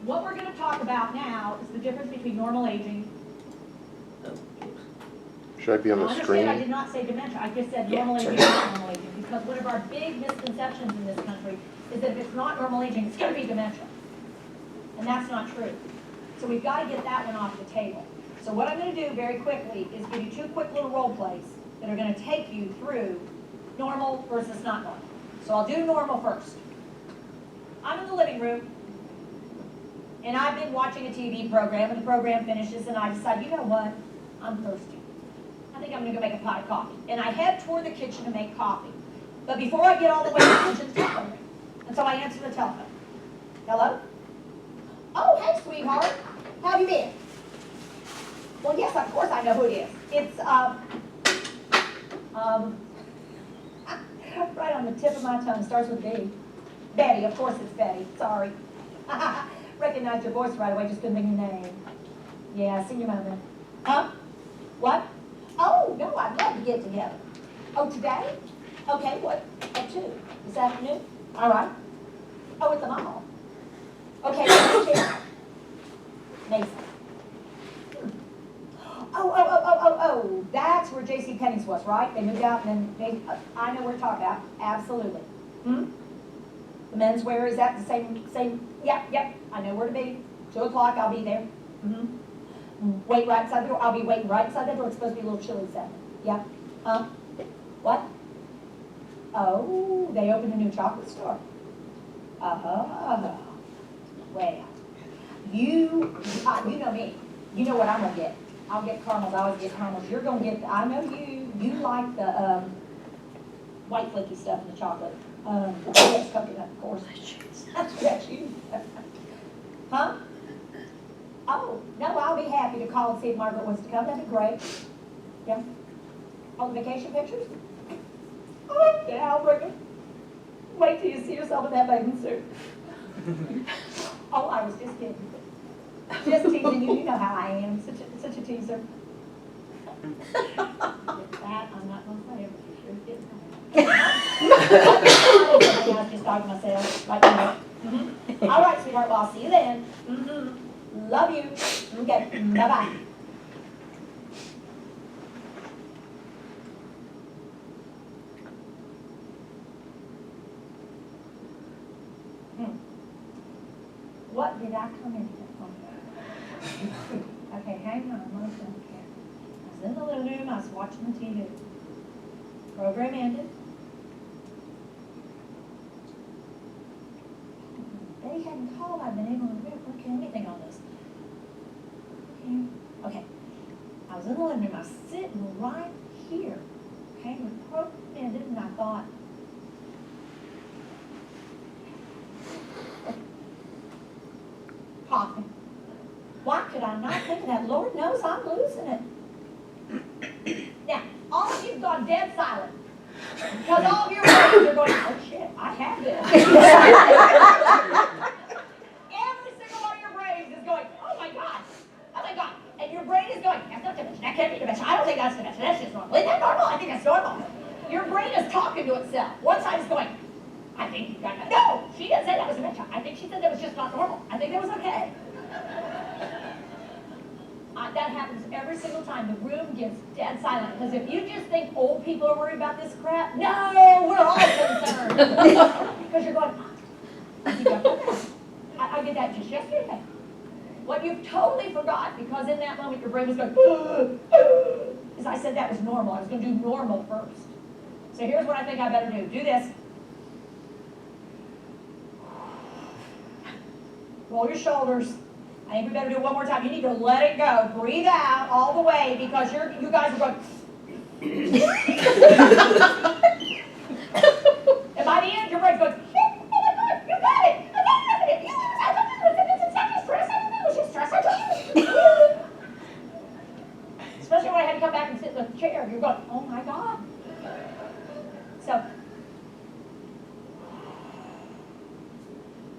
what we're going to talk about now is the difference between normal aging. Should I be on the I understand I did screen? not say dementia, I just said normal aging, not normal aging, because one of our big misconceptions in this country is that if it's not normal aging, it's going to be dementia. And that's not true. So we've got to get that one off the table. So what I'm going to do very quickly is give you two quick little role plays that are going to take you through normal versus not normal. So I'll do normal first. I'm in the living room, and I've been watching a TV program, and the program finishes, and I decide, you know what, I'm thirsty. I think I'm going to go make a pot of coffee. And I head toward the kitchen to make coffee. But before I get all the way to the kitchen, the telephone rings. And so I answer the telephone. Hello? Oh, hey, sweetheart. How have you been? Well, yes, of course I know who it is. It's, right on the tip of my tongue, starts with B. Betty, of course it's Betty. Sorry. Recognized your voice right away, just couldn't think of your name. Yeah, senior moment. Huh? What? Oh, no, I'd love to get together. Oh, today? Okay, what? At 2? This afternoon? All right. Oh, at the mall. Okay, Mason. Oh, that's where J.C. Penney's was, right? They moved out and then I know what we're talking about. Absolutely. The menswear, is that the same? Yep, I know where to be. 2 o'clock, I'll be there. Wait right inside the door. I'll be waiting right inside the door. It's supposed to be a little chilly this afternoon. Yeah. What? Oh, they opened a new chocolate store. Well, you know me. You know what I'm going to get. I'll get caramels. I always get caramels. You're going to get, I know you like the white flaky stuff in the chocolate. Yes, coconut, of course. That's you. Huh? Oh, no, I'll be happy to call and see if Margaret wants to come. That'd be great. Yeah. All the vacation pictures? Oh, yeah, I'll bring them. Wait till you see yourself in that bathing suit. Oh, I was just kidding. Just teasing you. You know how I am. Such a teaser. That I'm not going to say it, but you sure did. I was just talking to myself. Like, you know. All right, sweetheart. Well, I'll see you then. Love you. Okay. Bye-bye. What did I come in here for? Okay, hang on. I'm going to care. I was in the living room. I was watching the TV. Program ended. Betty hadn't called. I've been able to look at anything on this. Okay. I was in the living room. I was sitting right here. Okay, the program ended, and I thought, coffee. Why could I not think of that? Lord knows I'm losing it. Now, all of you've gone dead silent. Because all of your brains are going, oh shit, I have this. Every single one of your brains is going, oh my God. And your brain is going, that's not dementia, that can't be dementia. I don't think that's dementia, that's just normal. Isn't that normal? I think that's normal. Your brain is talking to itself. One side is going, I think you got that. No, she didn't say that was dementia. I think she said that was just not normal. I think that was okay. That happens every single time. The room gets dead silent. Because if you just think old people are worried about this crap, no, we're all concerned. Because you're going, you got that. I did that just yesterday. What you've totally forgot, because in that moment your brain was going, is I said that was normal. I was going to do normal first. So here's what I think I better do. Do this. Roll your shoulders. I think we better do it one more time. You need to let it go. Breathe out all the way because you guys are going. And by the end, your brain's going, oh my God, you got it. I got it. It's not stress. I don't know. It's just stress. I told you. Especially when I had to come back and sit in the chair. You're going, oh my God. So.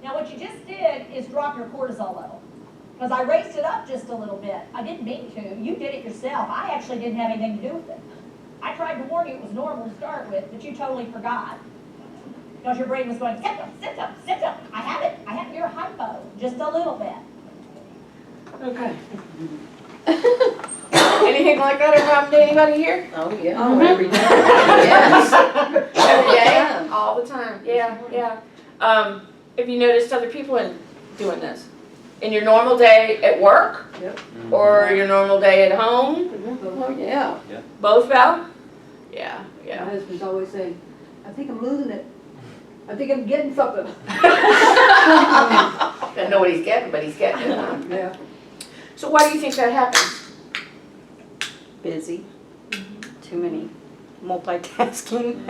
Now what you just did is drop your cortisol level. Because I raised it up just a little bit. I didn't mean to. You did it yourself. I actually didn't have anything to do with it. I tried to warn you it was normal to start with, but you totally forgot. Because your brain was going, sit up, sit up, sit up. I have your hypo, just a little bit. Okay. Anything like that ever happened to anybody here? Oh, yeah. Oh, every day. Yes. Every day? time. All the time, yeah, yeah. Have you noticed other people doing this? In your normal day at work? Yep. Or your normal day at home? Oh, yeah. Both, Val? Yeah, My yeah. husband's always saying, I think I'm losing it. I think I'm getting something. Don't know what he's getting, but he's getting it. Huh? Yeah. So why do you think that happens? Busy, too many multitasking.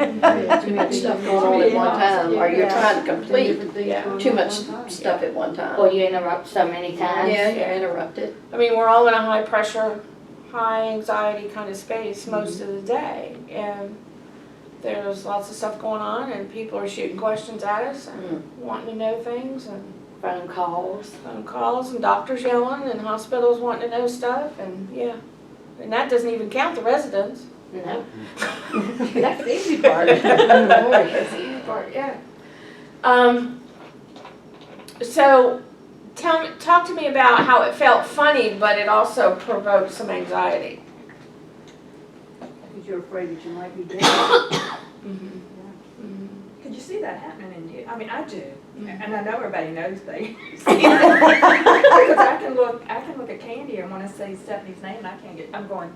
Too much stuff going on at one time, or you're trying to complete Different things Yeah. going on too at much one time. stuff at one time. Well, you interrupt so many times. Yeah, you're interrupted. I mean, we're all in a high pressure, high anxiety kind of space most of the day. And there's lots of stuff going on and people are shooting questions at us and wanting to know things and Phone calls. phone calls and doctors yelling and hospitals wanting to know stuff and yeah. And that doesn't even count the residents. No. That's the easy part. That's the easy part, yeah. So talk to me about how it felt funny, but it also provoked some anxiety. Because you're afraid that you might be dead. Could you see that happening in you? I mean, I do, and I know everybody knows things. Because I can look at Candy and want to say Stephanie's name, and I can't get. I'm going,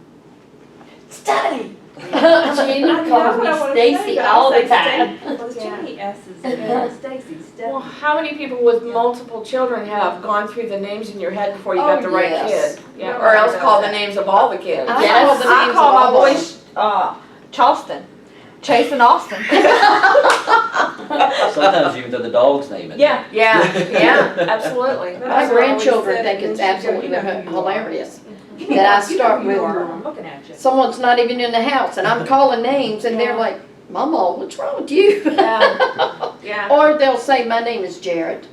Stephanie. She I calls know what I me wanna say, Stacy but all I'll the say time. Well, there's too many S's in there. Stacy, Well, Stephanie. how many people with multiple children have gone through the names in your head before you Oh, got the right yes. kid? Yeah, or else call the names of all the kids. Yes. I call my boys Charleston, Chase and Austin. Sometimes even throw the dog's name in. Yeah. Yeah, absolutely. My grandchildren think it's absolutely hilarious that I start with, I'm looking at you. someone's not even in the house and I'm calling names and they're like, Mama, what's wrong with you? Yeah. Or they'll say, my name is Jared.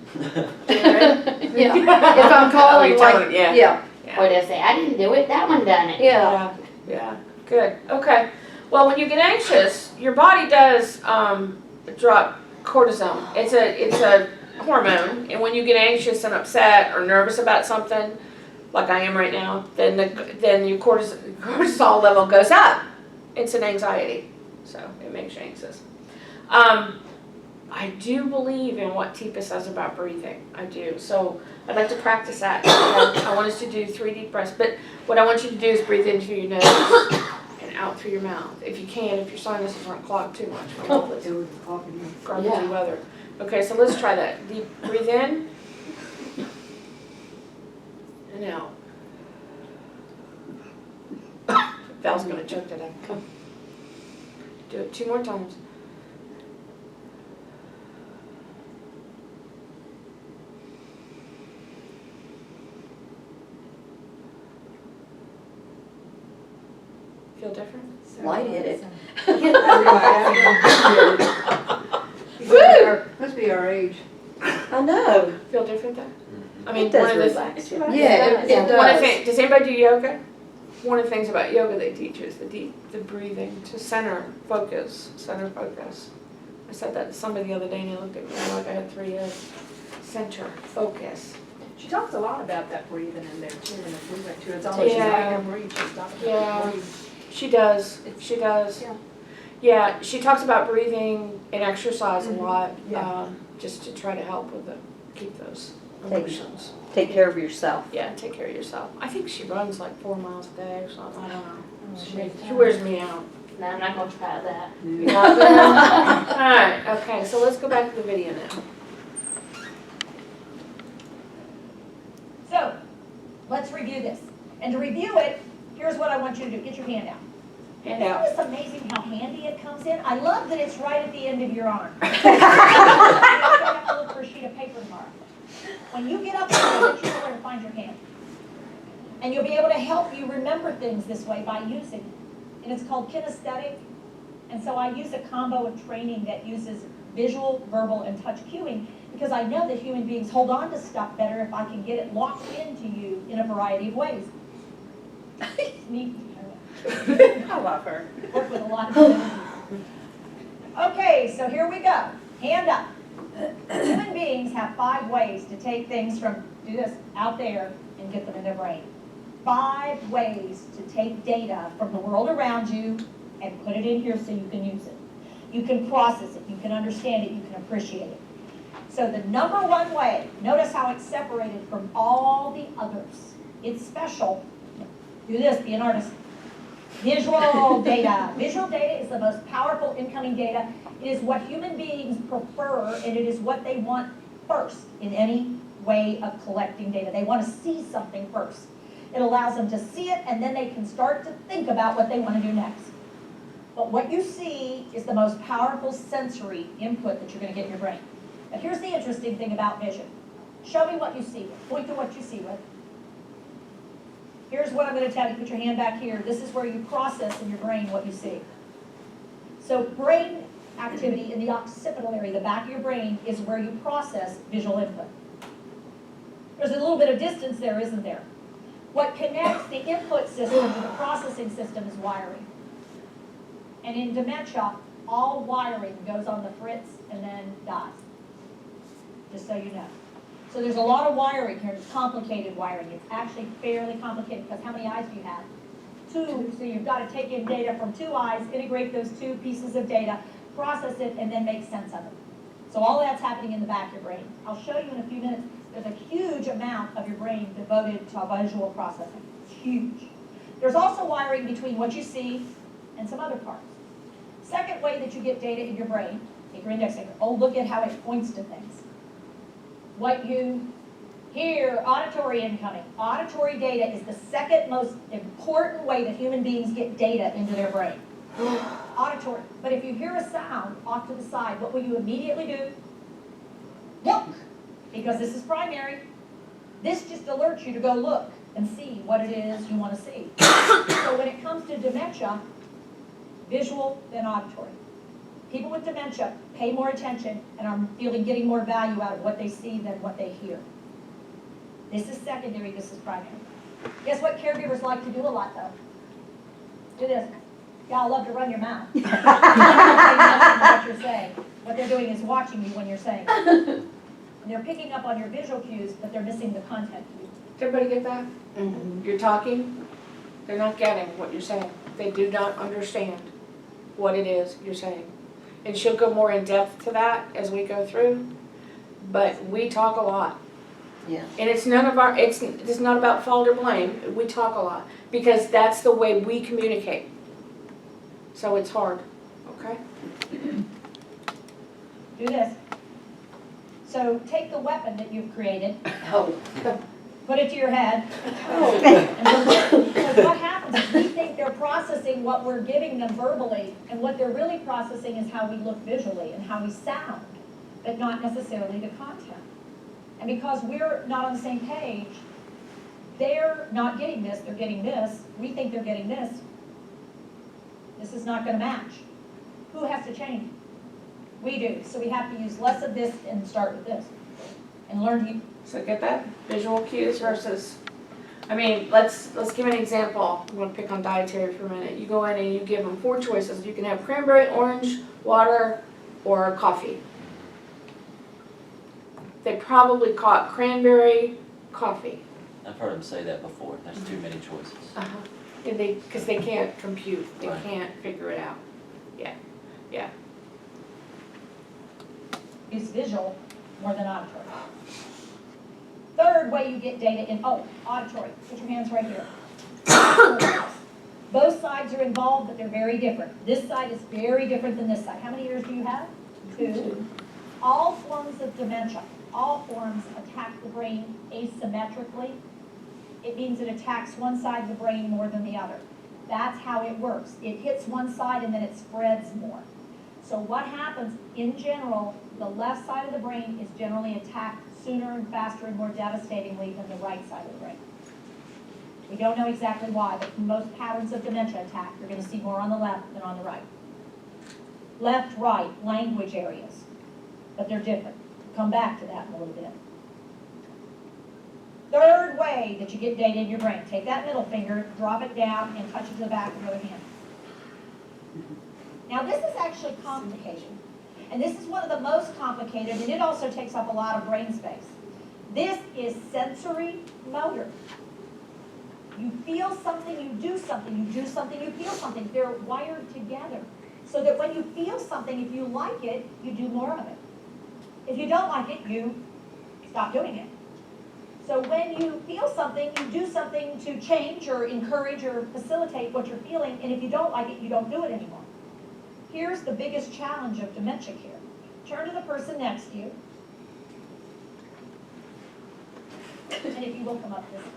Jared? Yeah, if I'm calling you're like, telling- yeah. yeah, Or they'll say, I didn't do it, that one done it. yeah. Yeah, good, okay. Well, when you get anxious, your body does drop cortisol. It's a hormone, and when you get anxious and upset or nervous about something, like I am right now, then your cortisol level goes up. It's an anxiety, so it makes you anxious. I do believe in what Teepa says about breathing. I do. So I'd like to practice that. I want us to do 3 deep breaths. But what I want you to do is breathe in through your nose and out through your mouth. If you can, if your sinuses aren't clogged too much from all this It was talking to me. garbagey weather. Okay, so let's try that. Deep breathe in and out. Val's gonna choke to death. Come. Do it 2 more times. Feel different? Lightheaded. Must be our age. I know. Feel different though? I mean, It does one of the relax you. Yeah, it one of the does. things, does anybody do yoga? One of the things about yoga they teach is the breathing to center focus. I said that to somebody the other day and they looked at me like I had 3 heads. Center, focus. She talks a lot about that breathing in there too, and if we went to it, it's almost Yeah. like her breathe, she's talking Yeah. about breathe. She does, she does. Yeah. Yeah, she talks about breathing and exercise a Mhm. lot, Yeah. just to try to help with keep those Take- emotions. Take care of yourself. Yeah, take care of yourself. I think she runs like 4 miles a day or something, I don't know. She- She wears me out. No, I'm not gonna try that. Alright, okay, so let's go back to the video now. So, let's review this. And to review it, here's what I want you to do. Get your hand out. Hand Isn't out. this amazing how handy it comes in? I love that it's right at the end of your arm. You don't have to look for a sheet of paper tomorrow. When you get up there, you'll know where to find your hand. And you'll be able to help you remember things this way by using it. And it's called kinesthetic. And so I use a combo of training that uses visual, verbal, and touch cueing because I know that human beings hold on to stuff better if I can get it locked into you in a variety of ways. Neat. I love her. Work with a lot of people. Okay, so here we go. Hand up. Human beings have have 5 ways to take things from, do this, out there and get them in their brain. 5 ways to take data from the world around you and put it in here so you can use it. You can process it, you can understand it, you can appreciate it. So the number 1 way, notice how it's separated from all the others. It's special. Do this, be an artist. Visual data. Visual data is the most powerful incoming data. It is what human beings prefer, and it is what they want first in any way of collecting data. They want to see something first. It allows them to see it, and then they can start to think about what they want to do next. But what you see is the most powerful sensory input that you're going to get in your brain. But here's the interesting thing about vision. Show me what you see with. Point to what you see with. Here's what I'm going to tell you. Put your hand back here. This is where you process in your brain what you see. So brain activity in the occipital area, the back of your brain, is where you process visual input. There's a little bit of distance there, isn't there? What connects the input system to the processing system is wiring. And in dementia, all wiring goes on the fritz and then dies. Just so you know. So there's a lot of wiring here. It's complicated wiring. It's actually fairly complicated because how many eyes do you have? 2. So you've got to take in data from 2 eyes, integrate those 2 pieces of data, process it, and then make sense of it. So all that's happening in the back of your brain. I'll show you in a few minutes. There's a huge amount of your brain devoted to visual processing. It's huge. There's also wiring between what you see and some other parts. Second way that you get data in your brain, take your index finger. Oh, look at how it points to things. What you hear, auditory incoming. Auditory data is the second most important way that human beings get data into their brain. Auditory. But if you hear a sound off to the side, what will you immediately do? Look, because this is primary. This just alerts you to go look and see what it is you want to see. So when it comes to dementia, visual then auditory. People with dementia pay more attention and are getting more value out of what they see than what they hear. This is secondary, this is primary. Guess what caregivers like to do a lot though? Do this. Y'all love to run your mouth. You're not saying what you're saying. What they're doing is watching you when you're saying it. And they're picking up on your visual cues, but they're missing the content cues. Does everybody get that? You're talking, they're not getting what you're saying. They do not understand what it is you're saying. And she'll go more in depth to that as we go through, but we talk a lot. Yeah. And it's it's not about fault or blame, we talk a lot, because that's the way we communicate. So it's hard, okay? Do this. So take the weapon that you've created, Oh. put it to your head, and look. Because what happens is we think they're processing what we're giving them verbally, and what they're really processing is how we look visually and how we sound, but not necessarily the content. And because we're not on the same page, they're not getting this, they're getting this, we think they're getting this. This is not going to match. Who has to change? We do. So we have to use less of this and start with this. And learn. So get that? Visual cues versus, I mean, let's give an example. I'm going to pick on dietary for a minute. You go in and you give them 4 choices. You can have cranberry, orange, water, or coffee. They probably caught cranberry, coffee. I've heard them say that before, there's too many choices. And because they can't compute, they Right. can't figure it out. Yeah. Use visual more than auditory. Third way you get data in, auditory. Put your hands right here. Both sides are involved, but they're very different. This side is very different than this side. How many ears do you have? 2. All forms of dementia, all forms attack the brain asymmetrically. It means it attacks one side of the brain more than the other. That's how it works. It hits one side and then it spreads more. So what happens in general, the left side of the brain is generally attacked sooner and faster and more devastatingly than the right side of the brain. We don't know exactly why, but most patterns of dementia attack, you're going to see more on the left than on the right. Left, right, language areas, but they're different. We'll come back to that in a little bit. Third way that you get data in your brain, take that middle finger, drop it down, and touch it to the back of your other hand. Now this is actually complicated And this is one of the most complicated, and it also takes up a lot of brain space. This is sensory motor. You feel something, you do something, you do something, you feel something. They're wired together. So that when you feel something, if you like it, you do more of it. If you don't like it, you stop doing it. So when you feel something, you do something to change or encourage or facilitate what you're feeling, and if you don't like it, you don't do it anymore. Here's the biggest challenge of dementia care. Turn to the person next to you. And if you will come up this time.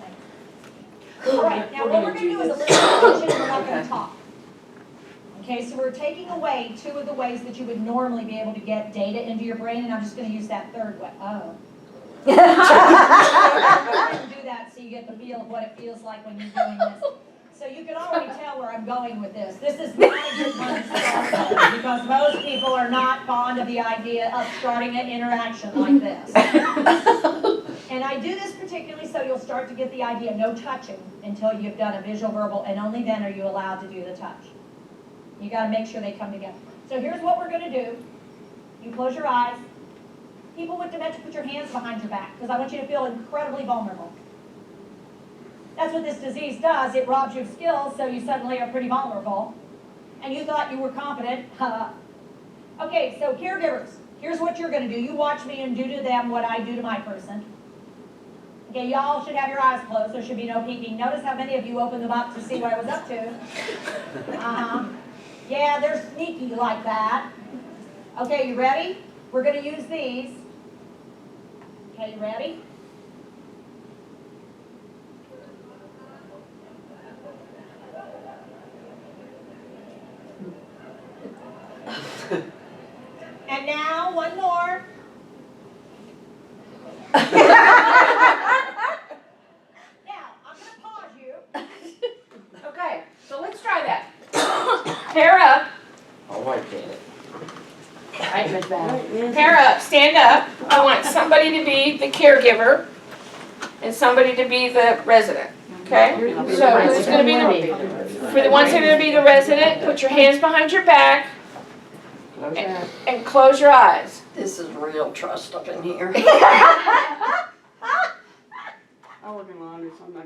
Thanks. All right, now what we're going to do is eliminate attention and we're not going to talk. Okay, so we're taking away two of the ways that you would normally be able to get data into your brain, and I'm just going to use that third way. Oh. Go ahead and do that so you get the feel of what it feels like when you're doing this. So you can already tell where I'm going with this. This is not a good one to start with, because most people are not fond of the idea of starting an interaction like this. And I do this particularly so you'll start to get the idea, no touching until you've done a visual, verbal, and only then are you allowed to do the touch. You got to make sure they come together. So here's what we're going to do. You close your eyes. People with dementia, put your hands behind your back, because I want you to feel incredibly vulnerable. That's what this disease does. It robs you of skills, so you suddenly are pretty vulnerable. And you thought you were competent. Okay, so caregivers, here's what you're going to do. You watch me and do to them what I do to my person. Okay, y'all should have your eyes closed. There should be no peeking. Notice how many of you opened them up to see what I was up to. Yeah, they're sneaky like that. Okay, you ready? We're going to use these. Okay, you ready? And now, one more. Now, I'm going to pause you. Okay, so let's try that. Pair up, All right, Janet. Right, Miss Val? pair up, stand up. I want somebody to be the caregiver and somebody to be the resident, okay? So who's gonna be for the ones that are gonna be the resident, put your hands behind your back and close your eyes. This is real trust up in here.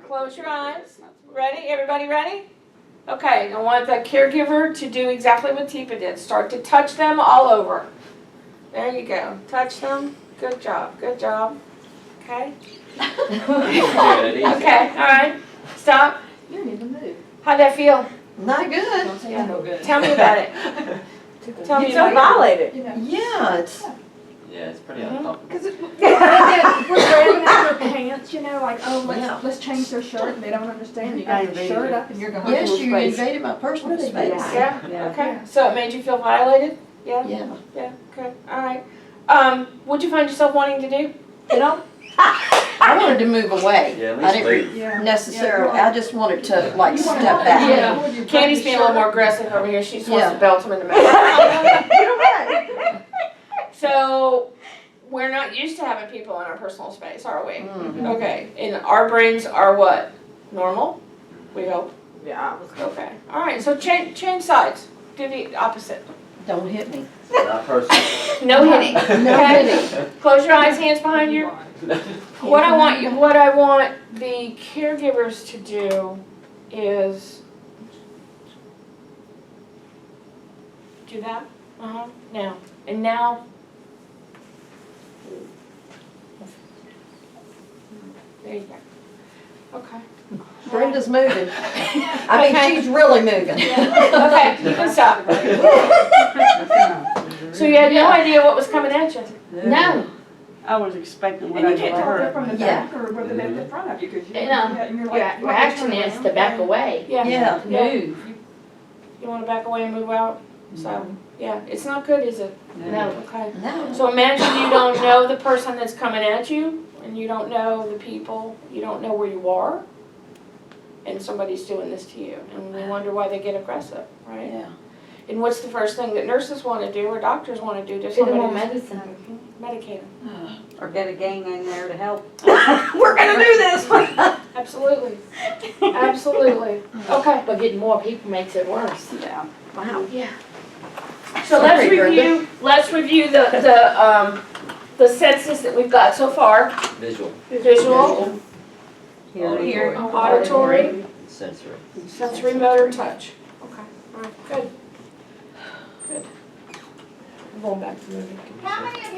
Close your eyes. Ready? Everybody ready? Okay, I want the caregiver to do exactly what Teepa did. Start to touch them all over. There you go. Touch them. Good job. Good job. Okay? Good, easy. Okay, all right. Stop. You don't even move. How'd that feel? Not good. Tell me about it. Tell me You so about violated. Yeah, it's, Yeah, it's pretty uncomfortable. Because we're grabbing at their pants, you know, like, oh, Yeah. let's change their shirt, and they don't understand. You got your shirt up and you're going. yes, you invaded my personal space. it. Yeah? Okay. So it made you feel violated? Yeah? Yeah. Yeah, okay. All right. What'd you find yourself wanting to do? You know, I wanted to move away. Yeah, at I least didn't leave. Yeah. necessarily, I just wanted to like step back. Yeah. Candy's being a little more aggressive over here. She just wants Yeah. to belt him in the mouth. So, we're not used to having people in our personal space, are we? Mhm. Okay, and our brains are what? Normal? We hope. Yeah, I was. Okay. All right. So change sides. Do the opposite. Don't hit me. Not personal. No hitting. No Okay. hitting. Close your eyes. Hands behind your. What I want the caregivers to do is do that. Now and now. There you go. Okay. Brenda's moving. I mean, Okay. she's really moving. Okay. You can stop. So you had no idea what was coming at you. No. I was expecting what And I you can't just tell if they're heard. from the Yeah. back or whether they're in front of you, because you. You know, yeah, and you're Your like, your action turn is around. to back away. Yeah. Yeah. Move. You want to back away and move out. So yeah, it's not good, is it? No. Okay. No. So imagine you don't know the person that's coming at you, and you don't know the people, you don't know where you are, and somebody's doing this to you, and we wonder why they get aggressive, right? Yeah. And what's the first thing that nurses want to do or doctors want to do to Give them more somebody? medicine. Medicate them. Or get a gang in there to help. We're gonna do this. Absolutely. Absolutely. Okay. But getting more people makes it worse. Yeah. Wow. Yeah. So let's Sorry, Brenda. review the census that we've got so far. Visual, Visual, auditory, auditory, sensory. sensory, motor, touch. Okay, all right, good. Good. I'm going back to the movie. How many of you